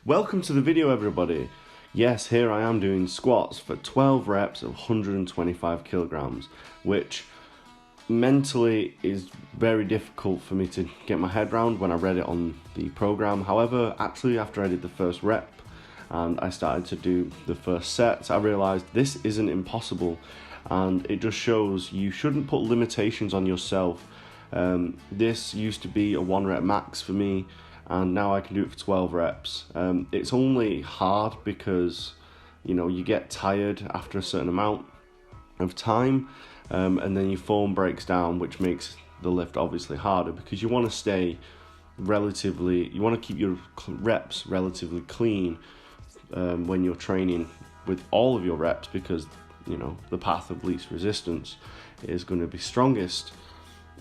Welcome to the video, everybody. Yes, here I am doing squats for 12 reps of 125 kilograms, which mentally is very difficult for me to get my head around when I read it on the program. However, actually after I did the first rep and I started to do the first set, I realized this isn't impossible, and it just shows you shouldn't put limitations on yourself. This used to be a 1 rep max for me, and now I can do it for 12 reps. It's only hard because, you know, you get tired after a certain amount of time, and then your form breaks down, which makes the lift obviously harder because you want to stay you want to keep your reps relatively clean when you're training with all of your reps, because, you know, the path of least resistance is going to be strongest.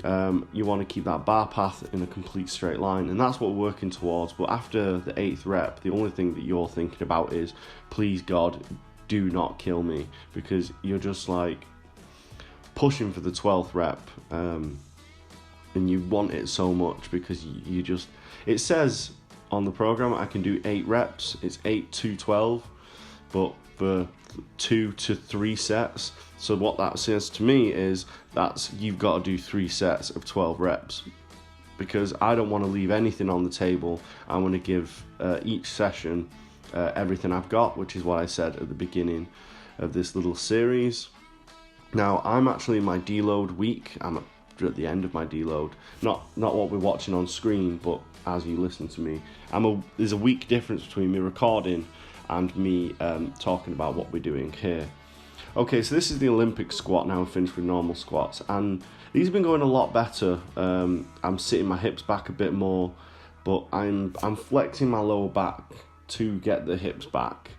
You want to keep that bar path in a complete straight line, and that's what we're working towards. But after the 8th rep, the only thing that you're thinking about is, please God, do not kill me, because you're just like pushing for the 12th rep, and you want it so much because you just, it says on the program I can do 8 reps, it's 8 to 12, but for 2 to 3 sets. So what that says to me is you've got to do 3 sets of 12 reps, because I don't want to leave anything on the table. I want to give each session everything I've got, which is what I said at the beginning of this little series. Now I'm actually in my deload week. I'm at the end of my deload, not what we're watching on screen, but as you listen to me. There's a week difference between me recording and me talking about what we're doing here. Okay, so this is the Olympic squat now. I'm finished with normal squats, and these have been going a lot better. I'm sitting my hips back a bit more, but I'm flexing my lower back to get the hips back.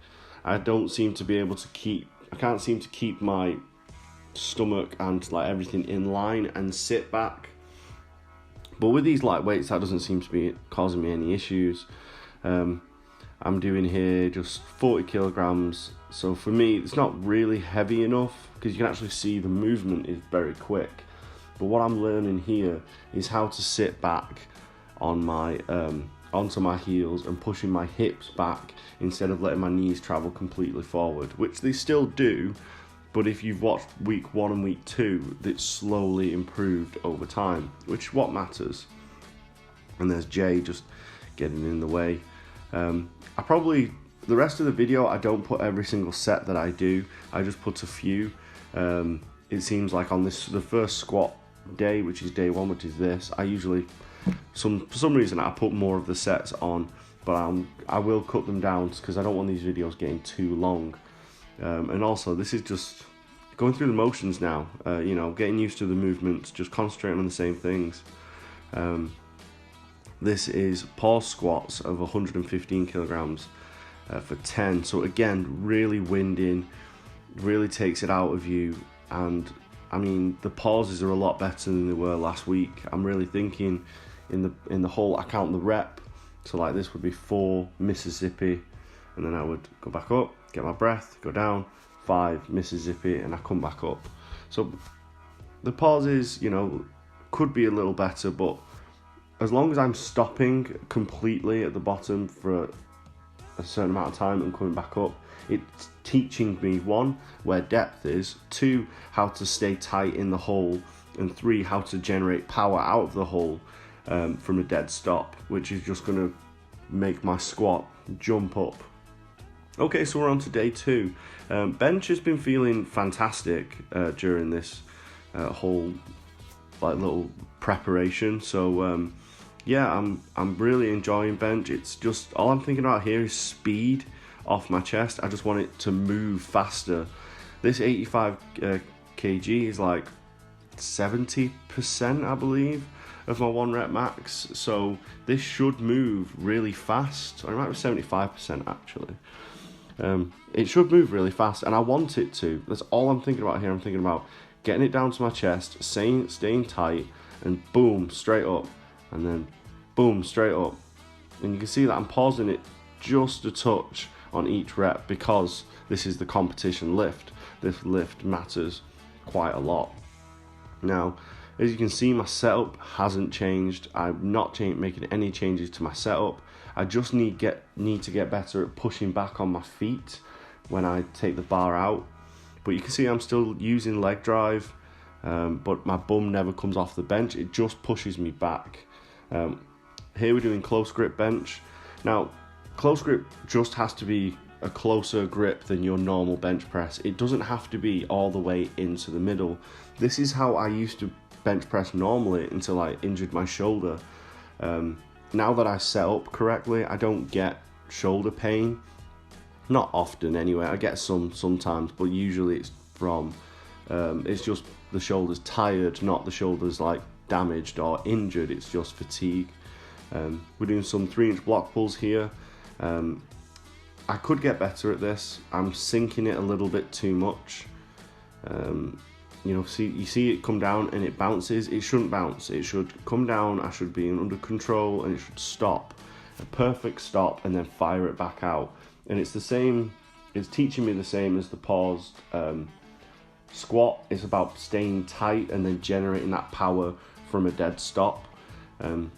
I can't seem to keep my stomach and like everything in line and sit back. But with these light weights, that doesn't seem to be causing me any issues. I'm doing here just 40 kilograms. So for me, it's not really heavy enough because you can actually see the movement is very quick. But what I'm learning here is how to sit back on my onto my heels and pushing my hips back instead of letting my knees travel completely forward, which they still do. But if you've watched week 1 and week 2, it's slowly improved over time, which is what matters. And there's Jay just getting in the way. The rest of the video, I don't put every single set that I do. I just put a few. It seems like on the first squat day, which is day 1, which is this, I usually, for some reason, I put more of the sets on, but I will cut them down because I don't want these videos getting too long. And also, this is just going through the motions now, you know, getting used to the movements, just concentrating on the same things. This is pause squats of 115 kilograms for 10. So again, really winding, really takes it out of you. And I mean, the pauses are a lot better than they were last week. I'm really thinking in the whole, I count the rep. So like this would be 4 Mississippi, and then I would go back up, get my breath, go down, 5 Mississippi, and I come back up. So the pauses, you know, could be a little better, but as long as I'm stopping completely at the bottom for a certain amount of time and coming back up, it's teaching me, 1, where depth is, 2, how to stay tight in the hole, and 3, how to generate power out of the hole from a dead stop, which is just going to make my squat jump up. Okay, so we're on to day 2. Bench has been feeling fantastic during this whole like little preparation. So yeah, I'm really enjoying bench. It's just, all I'm thinking about here is speed off my chest. I just want it to move faster. This 85 kg is like 70%, I believe, of my 1 rep max. So this should move really fast. Or it might be 75% actually. It should move really fast, and I want it to. That's all I'm thinking about here. I'm thinking about getting it down to my chest, staying tight, and boom, straight up, and then boom, straight up. And you can see that I'm pausing it just a touch on each rep because this is the competition lift. This lift matters quite a lot. Now, as you can see, my setup hasn't changed. I'm not making any changes to my setup. I just need to get better at pushing back on my feet when I take the bar out. But you can see I'm still using leg drive, but my bum never comes off the bench. It just pushes me back. Here we're doing close grip bench. Now, close grip just has to be a closer grip than your normal bench press. It doesn't have to be all the way into the middle. This is how I used to bench press normally until I injured my shoulder. Now that I set up correctly, I don't get shoulder pain. Not often anyway, I get some sometimes, but usually it's from, it's just the shoulder's tired, not the shoulder's like damaged or injured, it's just fatigue. We're doing some 3-inch block pulls here. I could get better at this. I'm sinking it a little bit too much. You know, you see it come down and it bounces. It shouldn't bounce. It should come down. I should be under control and it should stop. A perfect stop and then fire it back out. And it's the same, it's teaching me the same as the paused squat. It's about staying tight and then generating that power from a dead stop.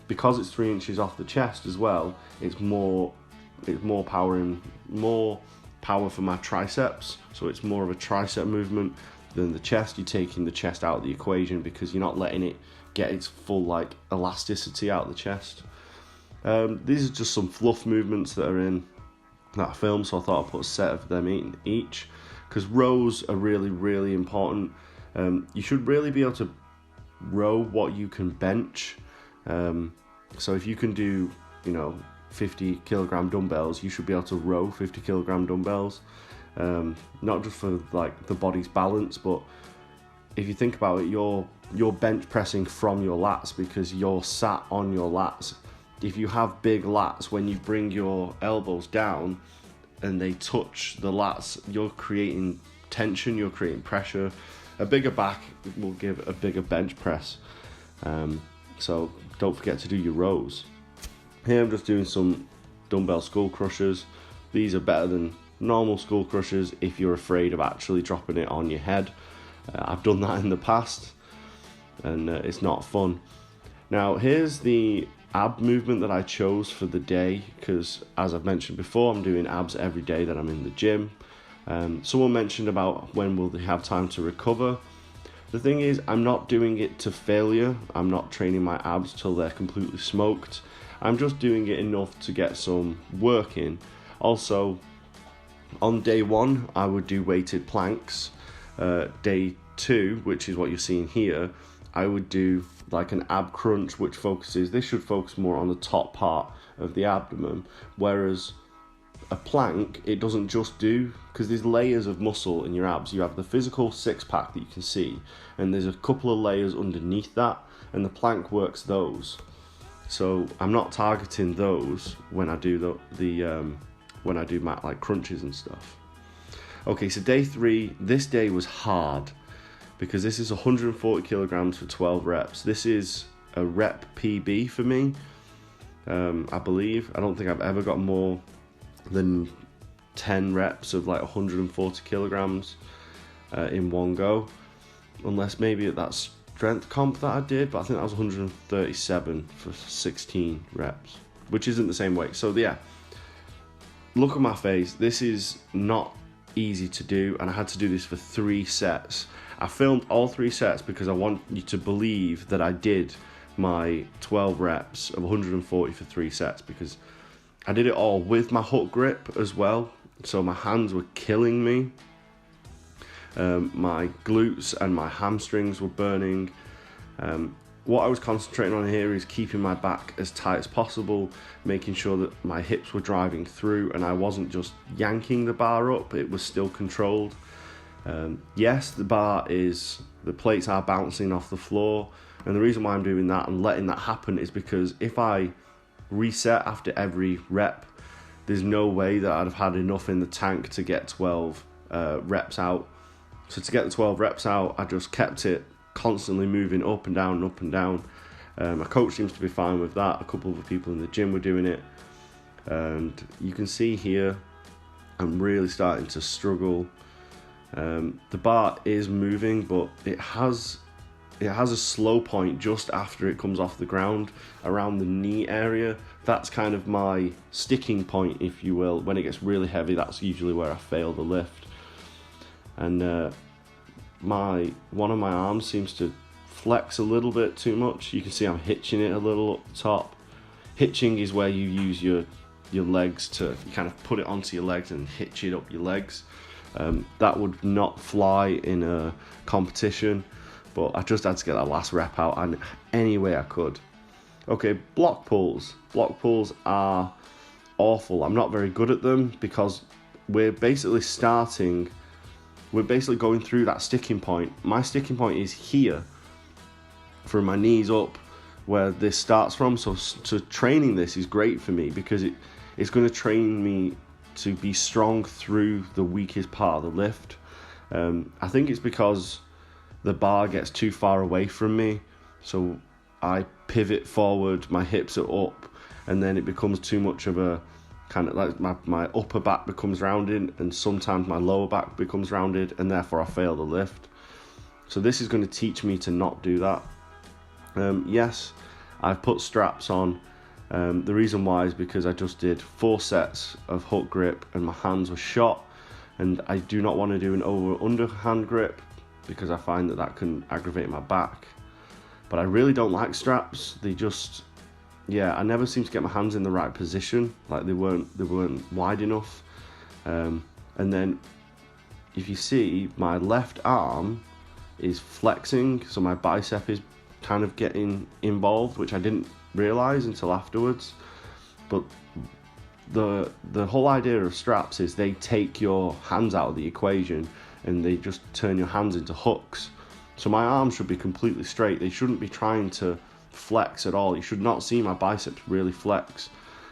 Because it's 3 inches off the chest as well, it's more power for my triceps. So it's more of a tricep movement than the chest. You're taking the chest out of the equation because you're not letting it get its full like elasticity out of the chest. These are just some fluff movements that are in that film, so I thought I'd put a set of them in each, because rows are really, really important. You should really be able to row what you can bench. So if you can do, 50 kilogram dumbbells, you should be able to row 50 kilogram dumbbells. Not just for like the body's balance, but if you think about it, you're bench pressing from your lats because you're sat on your lats. If you have big lats, when you bring your elbows down and they touch the lats, you're creating tension, you're creating pressure. A bigger back will give a bigger bench press. So don't forget to do your rows. Here I'm just doing some dumbbell skull crushers. These are better than normal skull crushers if you're afraid of actually dropping it on your head. I've done that in the past and it's not fun. Now here's the ab movement that I chose for the day, because as I've mentioned before, I'm doing abs every day that I'm in the gym. Someone mentioned about when will they have time to recover. The thing is, I'm not doing it to failure. I'm not training my abs till they're completely smoked. I'm just doing it enough to get some work in. Also, on day 1, I would do weighted planks. Day 2, which is what you're seeing here, I would do like an ab crunch, which this should focus more on the top part of the abdomen, whereas a plank, it doesn't just do, because there's layers of muscle in your abs. You have the physical six-pack that you can see, and there's a couple of layers underneath that, and the plank works those. So I'm not targeting those when I do when I do my like crunches and stuff. Okay, so day 3, this day was hard because this is 140 kilograms for 12 reps. This is a rep PB for me, I believe. I don't think I've ever got more than 10 reps of like 140 kilograms in one go, unless maybe at that strength comp that I did, but I think that was 137 for 16 reps, which isn't the same weight. So yeah, look at my face. This is not easy to do, and I had to do this for 3 sets. I filmed all 3 sets because I want you to believe that I did my 12 reps of 140 for 3 sets, because I did it all with my hook grip as well, so my hands were killing me. My glutes and my hamstrings were burning. What I was concentrating on here is keeping my back as tight as possible, making sure that my hips were driving through and I wasn't just yanking the bar up, it was still controlled. Yes, the plates are bouncing off the floor, and the reason why I'm doing that and letting that happen is because if I reset after every rep, there's no way that I'd have had enough in the tank to get 12 reps out. So to get the 12 reps out, I just kept it constantly moving up and down and up and down. My coach seems to be fine with that. A couple of the people in the gym were doing it, and you can see here I'm really starting to struggle. The bar is moving, but it has a slow point just after it comes off the ground, around the knee area. that's kind of my sticking point, if you will. When it gets really heavy, that's usually where I fail the lift. And one of my arms seems to flex a little bit too much. You can see I'm hitching it a little up the top. Hitching is where you use your legs to kind of put it onto your legs and hitch it up your legs. That would not fly in a competition, but I just had to get that last rep out and any way I could. Okay, block pulls. Block pulls are awful. I'm not very good at them because we're basically going through that sticking point. My sticking point is here, from my knees up, where this starts from. So training this is great for me because it's going to train me to be strong through the weakest part of the lift. I think it's because the bar gets too far away from me, so I pivot forward, my hips are up, and then it becomes too much of a kind of like my upper back becomes rounded, and sometimes my lower back becomes rounded, and therefore I fail the lift. So this is going to teach me to not do that. Yes, I've put straps on. The reason why is because I just did 4 sets of hook grip and my hands were shot, and I do not want to do an underhand grip because I find that can aggravate my back. But I really don't like straps. They just, I never seem to get my hands in the right position. Like they weren't wide enough. And then if you see, my left arm is flexing, so my bicep is kind of getting involved, which I didn't realize until afterwards. But the whole idea of straps is they take your hands out of the equation and they just turn your hands into hooks. So my arms should be completely straight. They shouldn't be trying to flex at all. You should not see my biceps really flex,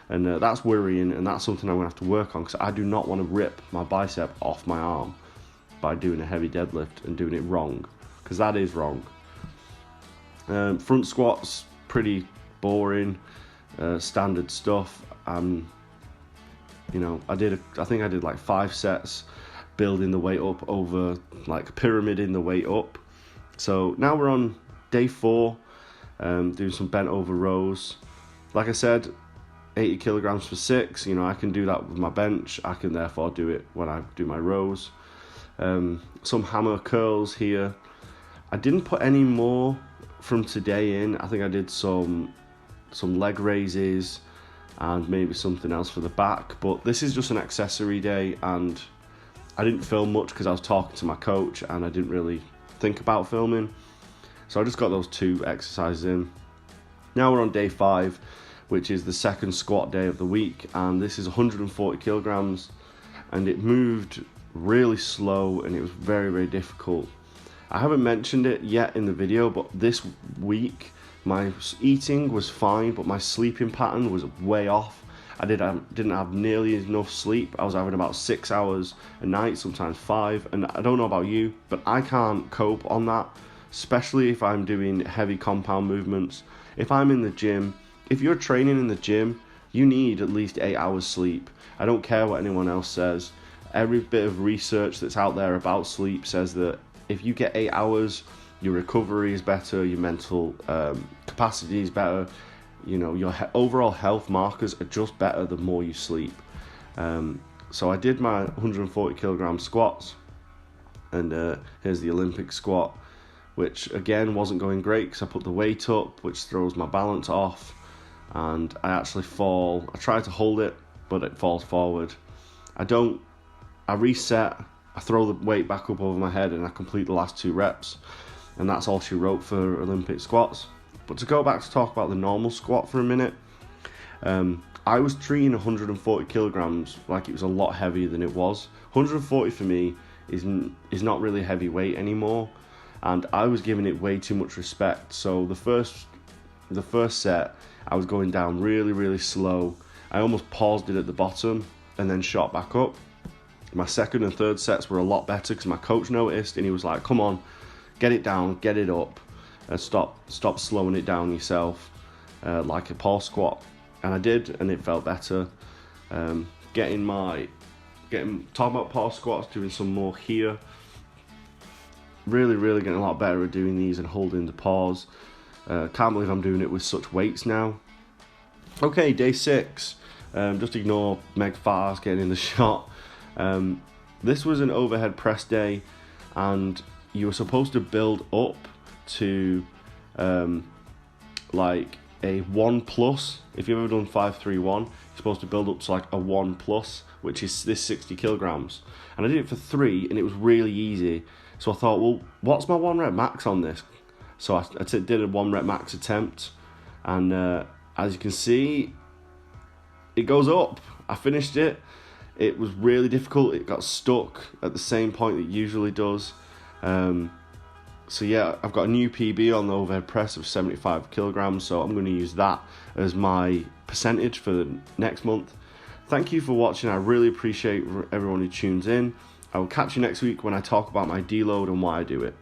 and that's worrying, and that's something I'm gonna have to work on because I do not want to rip my bicep off my arm by doing a heavy deadlift and doing it wrong, because that is wrong. Front squats, pretty boring, standard stuff. I think I did like 5 sets, building the weight up over, like pyramiding the weight up. So now we're on day 4, doing some bent over rows. Like I said, 80 kilograms for 6, I can do that with my bench. I can therefore do it when I do my rows. Some hammer curls here. I didn't put any more from today in. I think I did some leg raises and maybe something else for the back, but this is just an accessory day, and I didn't film much because I was talking to my coach and I didn't really think about filming, so I just got those 2 exercises in. Now we're on day 5, which is the second squat day of the week, and this is 140 kilograms, and it moved really slow and it was very, very difficult. I haven't mentioned it yet in the video, but this week my eating was fine, but my sleeping pattern was way off. I didn't have nearly enough sleep. I was having about 6 hours a night, sometimes 5, and I don't know about you, but I can't cope on that, especially if I'm doing heavy compound movements. If I'm in the gym, if you're training in the gym, you need at least 8 hours sleep. I don't care what anyone else says. Every bit of research that's out there about sleep says that if you get 8 hours, your recovery is better, your mental capacity is better. Your overall health markers are just better the more you sleep. So I did my 140 kilogram squats, and here's the Olympic squat, which again wasn't going great because I put the weight up, which throws my balance off, and I actually fall. I try to hold it, but it falls forward. I reset, I throw the weight back up over my head, and I complete the last 2 reps, and that's all she wrote for Olympic squats. But to go back to talk about the normal squat for a minute, I was treating 140 kilograms like it was a lot heavier than it was. 140 for me is not really heavy weight anymore, and I was giving it way too much respect. So the first set, I was going down really, really slow. I almost paused it at the bottom and then shot back up. My second and third sets were a lot better because my coach noticed, and he was like, "Come on, get it down, get it up. Stop slowing it down yourself, like a pause squat." And I did, and it felt better. Talking about pause squats, doing some more here. Really, really getting a lot better at doing these and holding the pause. Can't believe I'm doing it with such weights now. Okay, day 6. Just ignore Meg Farr's getting in the shot. This was an overhead press day, and you were supposed to build up to like a 1+. If you've ever done 5-3-1, you're supposed to build up to like a 1+, which is this 60 kilograms. And I did it for 3, and it was really easy. So I thought, well, what's my 1 rep max on this? So I did a 1 rep max attempt, and as you can see, it goes up. I finished it. It was really difficult. It got stuck at the same point it usually does. So yeah, I've got a new PB on the overhead press of 75 kilograms, so I'm going to use that as my percentage for the next month. Thank you for watching. I really appreciate everyone who tunes in. I will catch you next week when I talk about my deload and why I do it.